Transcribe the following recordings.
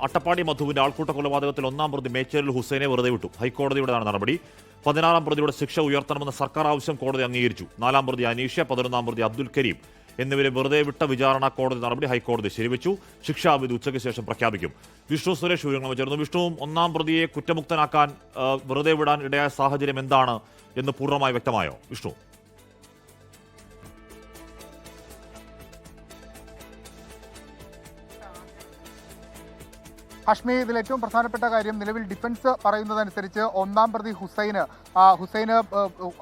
അട്ടപ്പാടി മധുവിന്റെ ആൾക്കൂട്ട കൊലപാതകത്തിൽ 1-ാം പ്രതി മേച്ചേരിൽ ഹുസൈനെ വെറുതെ വിട്ടു. ഹൈക്കോടതിയുടേതാണ് നടപടി. 16-ാം പ്രതിയുടെ ശിക്ഷ ഉയർത്തണമെന്ന സർക്കാർ ആവശ്യം കോടതി അംഗീകരിച്ചു. 4-ാം പ്രതി അനീഷ, 11-ാം പ്രതി അബ്ദുൽ കരീം എന്നിവരെ വെറുതെ വിട്ട വിചാരണ കോടതി നടപടി ഹൈക്കോടതി ശരിവെച്ചു. ശിക്ഷാവിധി ഉച്ചയ്ക്ക് ശേഷം പ്രഖ്യാപിക്കും. വിഷ്ണു സുരേഷ് വിവരങ്ങൾ ചേർന്നു. വിഷ്ണുവും 1-ാം പ്രതിയെ കുറ്റമുക്തനാക്കാൻ വെറുതെ വിടാൻ ഇടയായ സാഹചര്യം എന്താണ് എന്ന് പൂർണ്ണമായി വ്യക്തമായോ വിഷ്ണു? ഹാഷ്മി, ഇതിൽ ഏറ്റവും പ്രധാനപ്പെട്ട കാര്യം, നിലവിൽ ഡിഫൻസ് പറയുന്നതനുസരിച്ച് 1-ാം പ്രതി ഹുസൈന്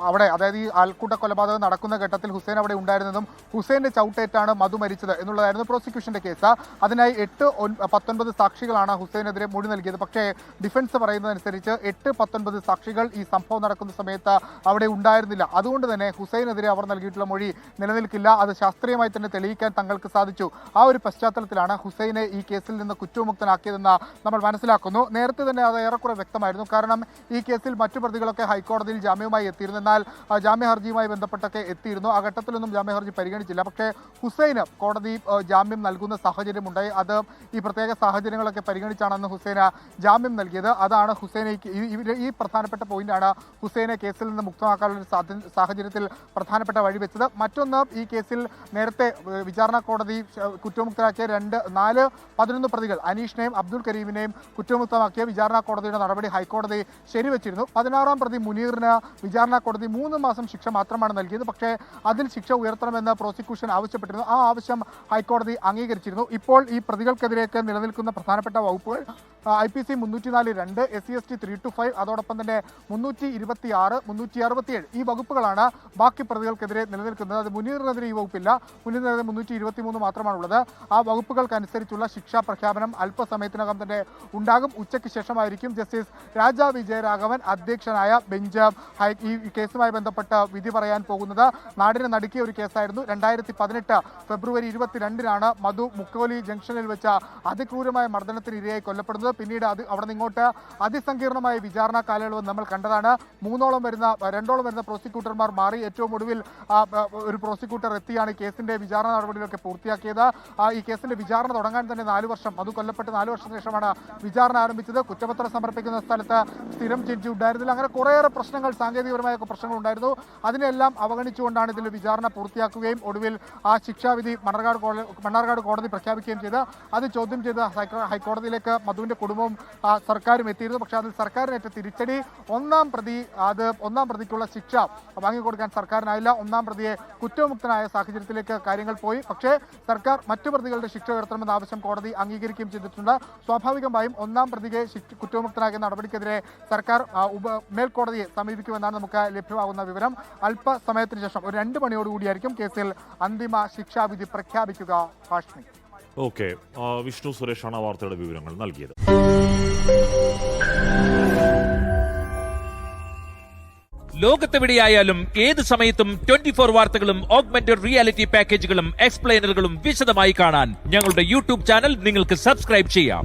അവിടെ, അതായത് ഈ ആൾക്കൂട്ട കൊലപാതകം നടക്കുന്ന ഘട്ടത്തിൽ ഹുസൈൻ അവിടെ ഉണ്ടായിരുന്നതും ഹുസൈന്റെ ചവിട്ടേറ്റാണ് മധു മരിച്ചത് എന്നുള്ളതായിരുന്നു പ്രോസിക്യൂഷന്റെ കേസ്. അതിനായി 8-19 സാക്ഷികളാണ് ഹുസൈനെതിരെ മൊഴി നൽകിയത്. പക്ഷേ ഡിഫൻസ് പറയുന്നതനുസരിച്ച് 8-19 സാക്ഷികൾ ഈ സംഭവം നടക്കുന്ന സമയത്ത് അവിടെ ഉണ്ടായിരുന്നില്ല. അതുകൊണ്ട് തന്നെ ഹുസൈനെതിരെ അവർ നൽകിയിട്ടുള്ള മൊഴി നിലനിൽക്കില്ല. അത് ശാസ്ത്രീയമായി തന്നെ തെളിയിക്കാൻ തങ്ങൾക്ക് സാധിച്ചു. ആ ഒരു പശ്ചാത്തലത്തിലാണ് ഹുസൈനെ ഈ കേസിൽ നിന്ന് കുറ്റവിമുക്തനാക്കിയതെന്ന് നമ്മൾ മനസ്സിലാക്കുന്നു. നേരത്തെ തന്നെ അത് ഏറെക്കുറെ വ്യക്തമായിരുന്നു. കാരണം ഈ കേസിൽ മറ്റു പ്രതികളൊക്കെ ഹൈക്കോടതിയിൽ ജാമ്യവുമായി എത്തിയിരുന്നു. എന്നാൽ ജാമ്യ ഹർജിയുമായി ബന്ധപ്പെട്ടൊക്കെ എത്തിയിരുന്നു. ആ ഘട്ടത്തിലൊന്നും ജാമ്യ ഹർജി പരിഗണിച്ചില്ല. പക്ഷേ ഹുസൈന് കോടതി ജാമ്യം നൽകുന്ന സാഹചര്യമുണ്ടായി. അത് ഈ പ്രത്യേക സാഹചര്യങ്ങളൊക്കെ പരിഗണിച്ചാണെന്ന് ഹുസൈന് ജാമ്യം നൽകിയത്. അതാണ് ഹുസൈനെ ഈ പ്രധാനപ്പെട്ട പോയിന്റാണ് ഹുസൈനെ കേസിൽ നിന്ന് മുക്തമാക്കാനുള്ള സാഹചര്യത്തിൽ പ്രധാനപ്പെട്ട വഴിവെച്ചത്. മറ്റൊന്ന്, ഈ കേസിൽ നേരത്തെ വിചാരണ കോടതി കുറ്റമുക്തരാക്കിയ 11 പ്രതികൾ അനീഷിനെയും അബ്ദുൽ കരീമിനെയും കുറ്റമുക്തമാക്കിയ വിചാരണ കോടതിയുടെ നടപടി ഹൈക്കോടതി ശരിവെച്ചിരുന്നു. 16-ാം പ്രതി മുനീറിന് വിചാരണ കോടതി 3 മാസം ശിക്ഷ മാത്രമാണ് നൽകിയത്. പക്ഷേ അതിൽ ശിക്ഷ ഉയർത്തണമെന്ന് പ്രോസിക്യൂഷൻ ആവശ്യപ്പെട്ടിരുന്നു. ആ ആവശ്യം ഹൈക്കോടതി അംഗീകരിച്ചിരുന്നു. ഇപ്പോൾ ഈ പ്രതികൾക്കെതിരെയൊക്കെ നിലനിൽക്കുന്ന പ്രധാനപ്പെട്ട വകുപ്പുകൾ IPC 304(2), SC/ST 325, അതോടൊപ്പം തന്നെ 326, 367 ഈ വകുപ്പുകളാണ് ബാക്കി പ്രതികൾക്കെതിരെ നിലനിൽക്കുന്നത്. അത് മുനീറിനെതിരെ ഈ വകുപ്പില്ല. മുനീറിനെതിരെ 323 മാത്രമാണുള്ളത്. ആ വകുപ്പുകൾക്കനുസരിച്ചുള്ള ശിക്ഷാ പ്രഖ്യാപനം അല്പസമയത്തിനകം തന്നെ ഉണ്ടാകും. ഉച്ചയ്ക്ക് ശേഷമായിരിക്കും ജസ്റ്റിസ് രാജാ വിജയരാഘവൻ അധ്യക്ഷനായ ബെഞ്ച് ഈ കേസുമായി ബന്ധപ്പെട്ട് വിധി പറയാൻ പോകുന്നത്. നാടിനെ നടുക്കിയ ഒരു കേസായിരുന്നു. 2018 ഫെബ്രുവരി 22-നാണ് മധു മുക്കോലി ജംഗ്ഷനിൽ വെച്ച അതിക്രൂരമായ മർദ്ദനത്തിന് ഇരയായി കൊല്ലപ്പെടുന്നത്. പിന്നീട് അവിടെ നിങ്ങോട്ട് അതിസങ്കീർണമായ വിചാരണ കാലയളവ് നമ്മൾ കണ്ടതാണ്. 2ഓളം വരുന്ന പ്രോസിക്യൂട്ടർമാർ മാറി. ഏറ്റവും ഒടുവിൽ ഒരു പ്രോസിക്യൂട്ടർ എത്തിയാണ് കേസിന്റെ വിചാരണ നടപടികളൊക്കെ പൂർത്തിയാക്കിയത്. ഈ കേസിന്റെ വിചാരണ തുടങ്ങാൻ തന്നെ 4 വർഷം, മധു കൊല്ലപ്പെട്ട് 4 വർഷത്തിന് ശേഷമാണ് വിചാരണ ആരംഭിച്ചത്. കുറ്റപത്രം സമർപ്പിക്കുന്ന സ്ഥലത്ത് സ്ഥിരം ജഡ്ജി ഉണ്ടായിരുന്നില്ല. അങ്ങനെ കുറേയേറെ പ്രശ്നങ്ങൾ, സാങ്കേതികപരമായ പ്രശ്നങ്ങൾ ഉണ്ടായിരുന്നു. അതിനെല്ലാം അവഗണിച്ചുകൊണ്ടാണ് ഇതിൽ വിചാരണ പൂർത്തിയാക്കുകയും ഒടുവിൽ ആ ശിക്ഷാവിധി മണ്ണാർക്കാട് കോടതി പ്രഖ്യാപിക്കുകയും ചെയ്ത് അത് ചോദ്യം ചെയ്ത് ഹൈക്കോടതിയിലേക്ക് മധുവിന്റെ കുടുംബവും സർക്കാരും എത്തിയിരുന്നു. പക്ഷേ അതിൽ സർക്കാരിനേറ്റ തിരിച്ചടി, 1-ാം പ്രതിക്കുള്ള ശിക്ഷ വാങ്ങിക്കൊടുക്കാൻ സർക്കാരിനായില്ല. 1-ാം പ്രതിയെ കുറ്റവിമുക്തനായ സാഹചര്യത്തിലേക്ക് കാര്യങ്ങൾ പോയി. പക്ഷേ സർക്കാർ മറ്റു പ്രതികളുടെ ശിക്ഷ ഉയർത്തണമെന്ന ആവശ്യം കോടതി അംഗീകരിക്കുകയും ചെയ്തിട്ടുണ്ട്. സ്വാഭാവികമായും 1-ാം പ്രതിയെ കുറ്റവിമുക്തനാക്കിയ നടപടിക്കെതിരെ സർക്കാർ മേൽക്കോടതിയെ സമീപിക്കുമെന്നാണ് നമുക്ക് ലഭ്യമാകുന്ന വിവരം. അല്പസമയത്തിന് ശേഷം ഒരു 2 മണിയോടുകൂടിയായിരിക്കും കേസിൽ അന്തിമ ശിക്ഷാവിധി പ്രഖ്യാപിക്കുക. ഹാഷ്മി. ഓക്കെ, വിഷ്ണു സുരേഷാണ് വാർത്തയുടെ വിവരങ്ങൾ നൽകിയത്. ലോകത്തെവിടെയായാലും ഏത് സമയത്തും 24 വാർത്തകളും ഓഗ്മെന്റഡ് റിയാലിറ്റി പാക്കേജുകളും എക്സ്പ്ലെയിനറുകളും വിശദമായി കാണാൻ ഞങ്ങളുടെ YouTube ചാനൽ നിങ്ങൾക്ക് സബ്സ്ക്രൈബ് ചെയ്യാം.